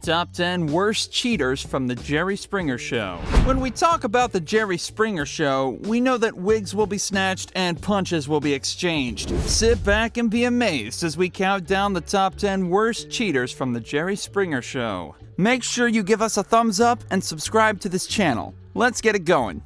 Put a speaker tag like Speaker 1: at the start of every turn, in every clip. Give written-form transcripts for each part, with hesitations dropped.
Speaker 1: Top 10 Worst Cheaters from The Jerry Springer Show. When we talk about The Jerry Springer Show, we know that wigs will be snatched and punches will be exchanged. Sit back and be amazed as we count down the top 10 worst cheaters from The Jerry Springer Show. Make sure you give us a thumbs up and subscribe to this channel. Let's get it going.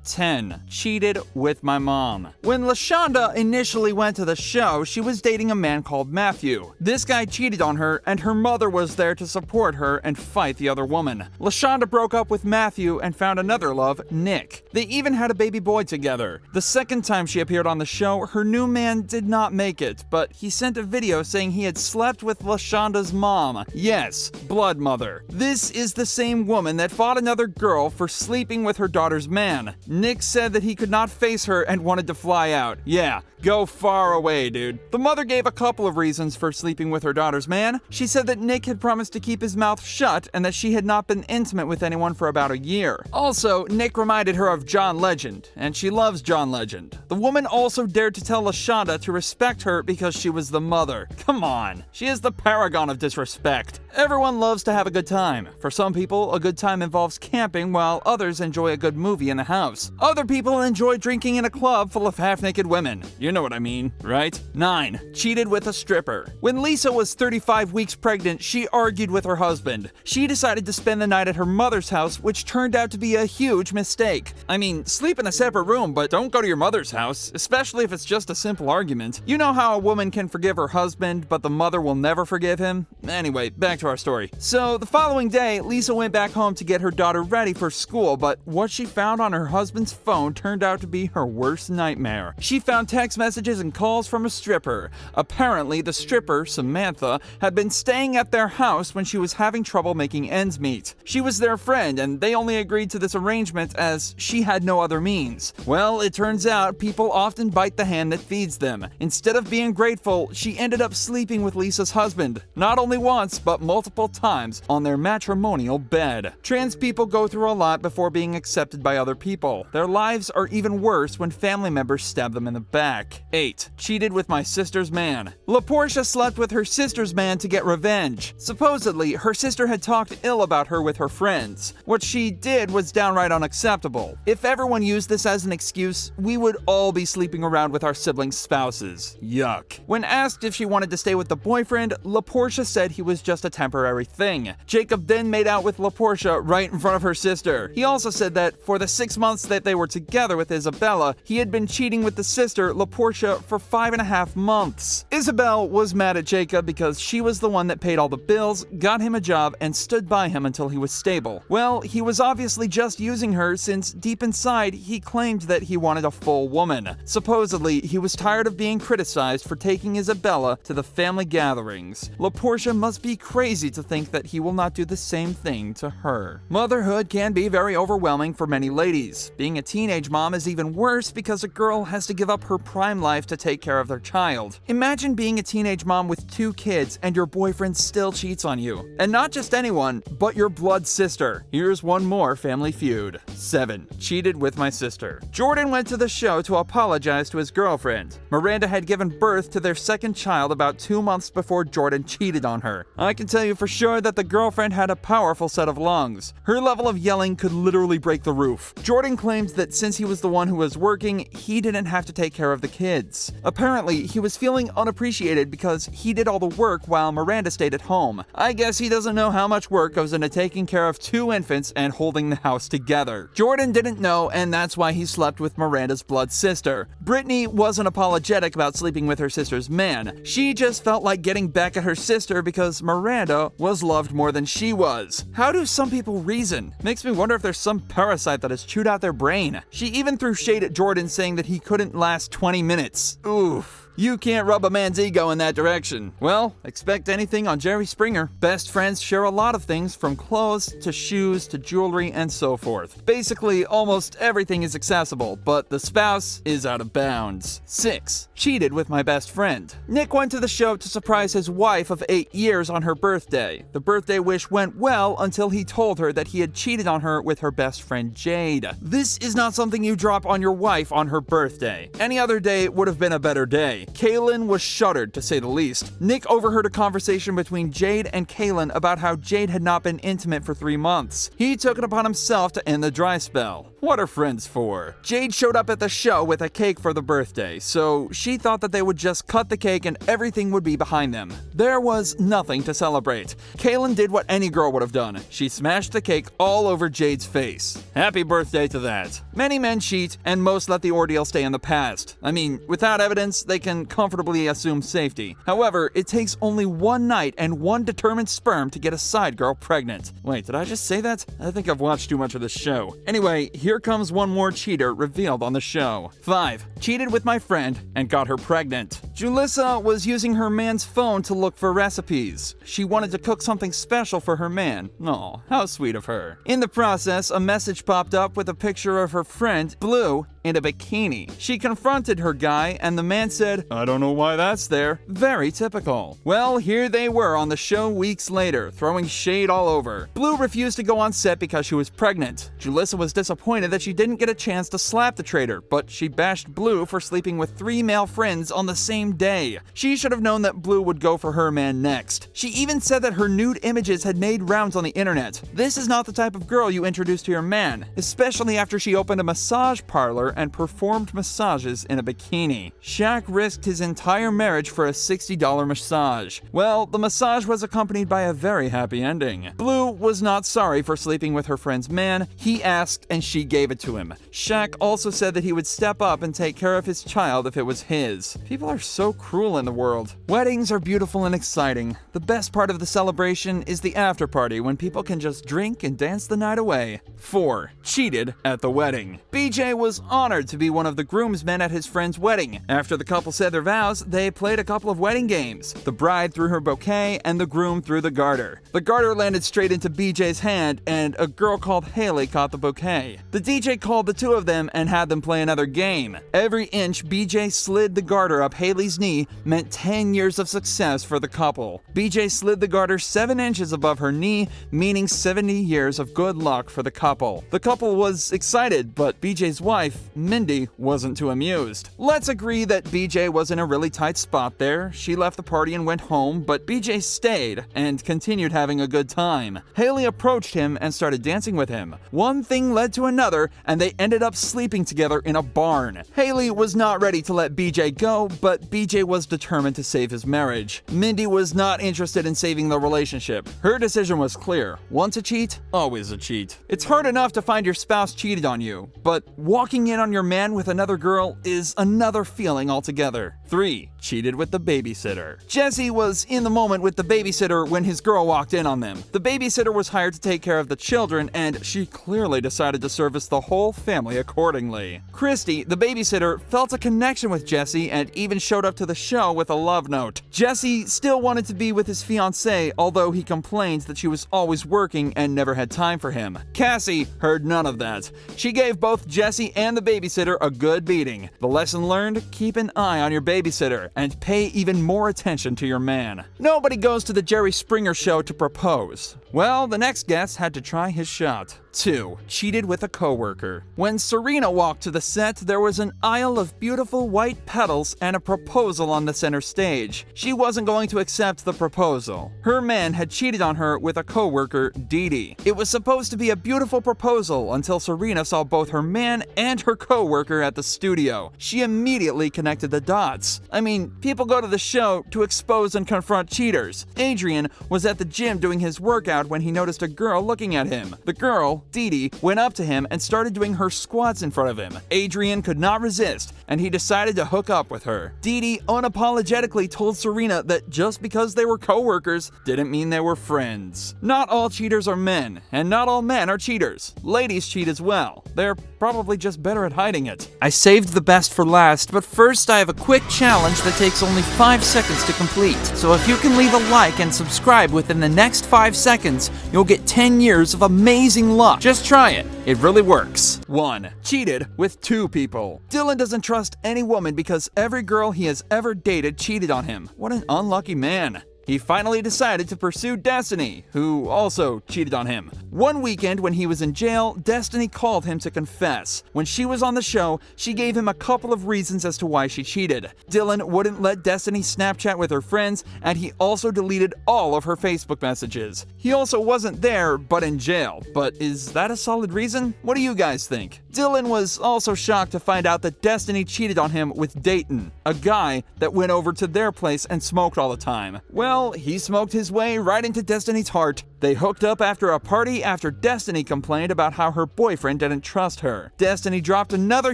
Speaker 1: 10. Cheated with my mom. When LaShonda initially went to the show, she was dating a man called Matthew. This guy cheated on her, and her mother was there to support her and fight the other woman. LaShonda broke up with Matthew and found another love, Nick. They even had a baby boy together. The second time she appeared on the show, her new man did not make it, but he sent a video saying he had slept with LaShonda's mom. Yes, blood mother. This is the same woman that fought another girl for sleeping with her daughter's man. Nick said that he could not face her and wanted to fly out. Yeah, go far away, dude. The mother gave a couple of reasons for sleeping with her daughter's man. She said that Nick had promised to keep his mouth shut and that she had not been intimate with anyone for about a year. Also, Nick reminded her of John Legend, and she loves John Legend. The woman also dared to tell LaShonda to respect her because she was the mother. Come on, she is the paragon of disrespect. Everyone loves to have a good time. For some people, a good time involves camping, while others enjoy a good movie in the house. Other people enjoy drinking in a club full of half-naked women. You know what I mean, right? 9. Cheated with a stripper. When Lisa was 35 weeks pregnant, she argued with her husband. She decided to spend the night at her mother's house, which turned out to be a huge mistake. I mean, sleep in a separate room, but don't go to your mother's house, especially if it's just a simple argument. You know how a woman can forgive her husband, but the mother will never forgive him? Anyway, back to our story. So, the following day, Lisa went back home to get her daughter ready for school, but what she found on her husband's phone turned out to be her worst nightmare. She found text messages and calls from a stripper. Apparently, the stripper, Samantha, had been staying at their house when she was having trouble making ends meet. She was their friend, and they only agreed to this arrangement as she had no other means. Well, it turns out people often bite the hand that feeds them. Instead of being grateful, she ended up sleeping with Lisa's husband. Not only once, but multiple times on their matrimonial bed. Trans people go through a lot before being accepted by other people. Their lives are even worse when family members stab them in the back. 8. Cheated with my sister's man. LaPortia slept with her sister's man to get revenge. Supposedly, her sister had talked ill about her with her friends. What she did was downright unacceptable. If everyone used this as an excuse, we would all be sleeping around with our siblings' spouses. Yuck. When asked if she wanted to stay with the boyfriend, LaPortia said he was just a temporary thing. Jacob then made out with LaPortia right in front of her sister. He also said that for the 6 months that they were together with Isabella, he had been cheating with the sister, LaPortia, for 5.5 months. Isabel was mad at Jacob because she was the one that paid all the bills, got him a job, and stood by him until he was stable. Well, he was obviously just using her since deep inside he claimed that he wanted a full woman. Supposedly, he was tired of being criticized for taking Isabella to the family gatherings. LaPortia must be crazy to think that he will not do the same thing to her. Motherhood can be very overwhelming for many ladies. Being a teenage mom is even worse because a girl has to give up her prime life to take care of their child. Imagine being a teenage mom with 2 kids and your boyfriend still cheats on you. And not just anyone, but your blood sister. Here's one more family feud. 7. Cheated with my sister. Jordan went to the show to apologize to his girlfriend. Miranda had given birth to their second child about 2 months before Jordan cheated on her. I can tell you for sure that the girlfriend had a powerful set of lungs. Her level of yelling could literally break the roof. Jordan claimed that since he was the one who was working, he didn't have to take care of the kids. Apparently, he was feeling unappreciated because he did all the work while Miranda stayed at home. I guess he doesn't know how much work goes into taking care of 2 infants and holding the house together. Jordan didn't know, and that's why he slept with Miranda's blood sister. Brittany wasn't apologetic about sleeping with her sister's man. She just felt like getting back at her sister because Miranda was loved more than she was. How do some people reason? Makes me wonder if there's some parasite that has chewed out their brain. She even threw shade at Jordan, saying that he couldn't last 20 minutes. Oof. You can't rub a man's ego in that direction. Well, expect anything on Jerry Springer. Best friends share a lot of things, from clothes to shoes to jewelry and so forth. Basically, almost everything is accessible, but the spouse is out of bounds. 6. Cheated with my best friend. Nick went to the show to surprise his wife of 8 years on her birthday. The birthday wish went well until he told her that he had cheated on her with her best friend Jade. This is not something you drop on your wife on her birthday. Any other day would have been a better day. Kaylin was shuddered, to say the least. Nick overheard a conversation between Jade and Kaylin about how Jade had not been intimate for 3 months. He took it upon himself to end the dry spell. What are friends for? Jade showed up at the show with a cake for the birthday, so she thought that they would just cut the cake and everything would be behind them. There was nothing to celebrate. Kaylin did what any girl would have done. She smashed the cake all over Jade's face. Happy birthday to that. Many men cheat, and most let the ordeal stay in the past. I mean, without evidence, they can comfortably assume safety. However, it takes only one night and one determined sperm to get a side girl pregnant. Wait, did I just say that? I think I've watched too much of this show. Anyway, here comes one more cheater revealed on the show. 5. Cheated with my friend and got her pregnant. Julissa was using her man's phone to look for recipes. She wanted to cook something special for her man. Aw, how sweet of her. In the process, a message popped up with a picture of her friend, Blue, in a bikini. She confronted her guy, and the man said, "I don't know why that's there." Very typical. Well, here they were on the show weeks later, throwing shade all over. Blue refused to go on set because she was pregnant. Julissa was disappointed that she didn't get a chance to slap the traitor, but she bashed Blue for sleeping with 3 male friends on the same day. She should have known that Blue would go for her man next. She even said that her nude images had made rounds on the internet. This is not the type of girl you introduce to your man, especially after she opened a massage parlor and performed massages in a bikini. Shaq risked his entire marriage for a $60 massage. Well, the massage was accompanied by a very happy ending. Blue was not sorry for sleeping with her friend's man. He asked and she gave it to him. Shaq also said that he would step up and take care of his child if it was his. People are so cruel in the world. Weddings are beautiful and exciting. The best part of the celebration is the after party when people can just drink and dance the night away. 4. Cheated at the wedding. BJ was honored to be one of the groomsmen at his friend's wedding. After the couple said their vows, they played a couple of wedding games. The bride threw her bouquet and the groom threw the garter. The garter landed straight into BJ's hand and a girl called Haley caught the bouquet. The DJ called the two of them and had them play another game. Every inch BJ slid the garter up Haley's knee meant 10 years of success for the couple. BJ slid the garter 7 inches above her knee, meaning 70 years of good luck for the couple. The couple was excited, but BJ's wife, Mindy, wasn't too amused. Let's agree that BJ was in a really tight spot there. She left the party and went home, but BJ stayed and continued having a good time. Haley approached him and started dancing with him. One thing led to another, and they ended up sleeping together in a barn. Haley was not ready to let BJ go, but BJ was determined to save his marriage. Mindy was not interested in saving the relationship. Her decision was clear. Once a cheat, always a cheat. It's hard enough to find your spouse cheated on you, but walking in on your man with another girl is another feeling altogether. 3. Cheated with the babysitter. Jesse was in the moment with the babysitter when his girl walked in on them. The babysitter was hired to take care of the children, and she clearly decided to service the whole family accordingly. Christy, the babysitter, felt a connection with Jesse and even showed up to the show with a love note. Jesse still wanted to be with his fiancée, although he complained that she was always working and never had time for him. Cassie heard none of that. She gave both Jesse and the babysitter a good beating. The lesson learned: keep an eye on your babysitter and pay even more attention to your man. Nobody goes to the Jerry Springer show to propose. Well, the next guest had to try his shot. 2. Cheated with a coworker. When Serena walked to the set, there was an aisle of beautiful white petals and a proposal on the center stage. She wasn't going to accept the proposal. Her man had cheated on her with a coworker, Dee Dee. It was supposed to be a beautiful proposal until Serena saw both her man and her coworker at the studio. She immediately connected the dots. I mean, people go to the show to expose and confront cheaters. Adrian was at the gym doing his workout when he noticed a girl looking at him. The girl, Dee Dee, went up to him and started doing her squats in front of him. Adrian could not resist, and he decided to hook up with her. Dee Dee unapologetically told Serena that just because they were coworkers didn't mean they were friends. Not all cheaters are men, and not all men are cheaters. Ladies cheat as well. They're probably just better at hiding it. I saved the best for last, but first I have a quick challenge that takes only 5 seconds to complete. So if you can leave a like and subscribe within the next 5 seconds, you'll get 10 years of amazing luck. Just try it. It really works. 1. Cheated with 2 people. Dylan doesn't trust any woman because every girl he has ever dated cheated on him. What an unlucky man. he finally decided to pursue Destiny, who also cheated on him. One weekend when he was in jail, Destiny called him to confess. When she was on the show, she gave him a couple of reasons as to why she cheated. Dylan wouldn't let Destiny Snapchat with her friends, and he also deleted all of her Facebook messages. He also wasn't there, but in jail. But is that a solid reason? What do you guys think? Dylan was also shocked to find out that Destiny cheated on him with Dayton, a guy that went over to their place and smoked all the time. Well, he smoked his way right into Destiny's heart. They hooked up after a party after Destiny complained about how her boyfriend didn't trust her. Destiny dropped another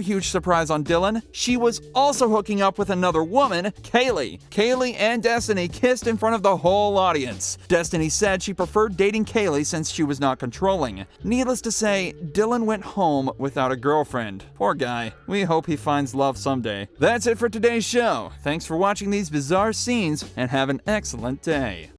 Speaker 1: huge surprise on Dylan. She was also hooking up with another woman, Kaylee. Kaylee and Destiny kissed in front of the whole audience. Destiny said she preferred dating Kaylee since she was not controlling. Needless to say, Dylan went home without a girlfriend. Poor guy. We hope he finds love someday. That's it for today's show. Thanks for watching these bizarre scenes and have an excellent day.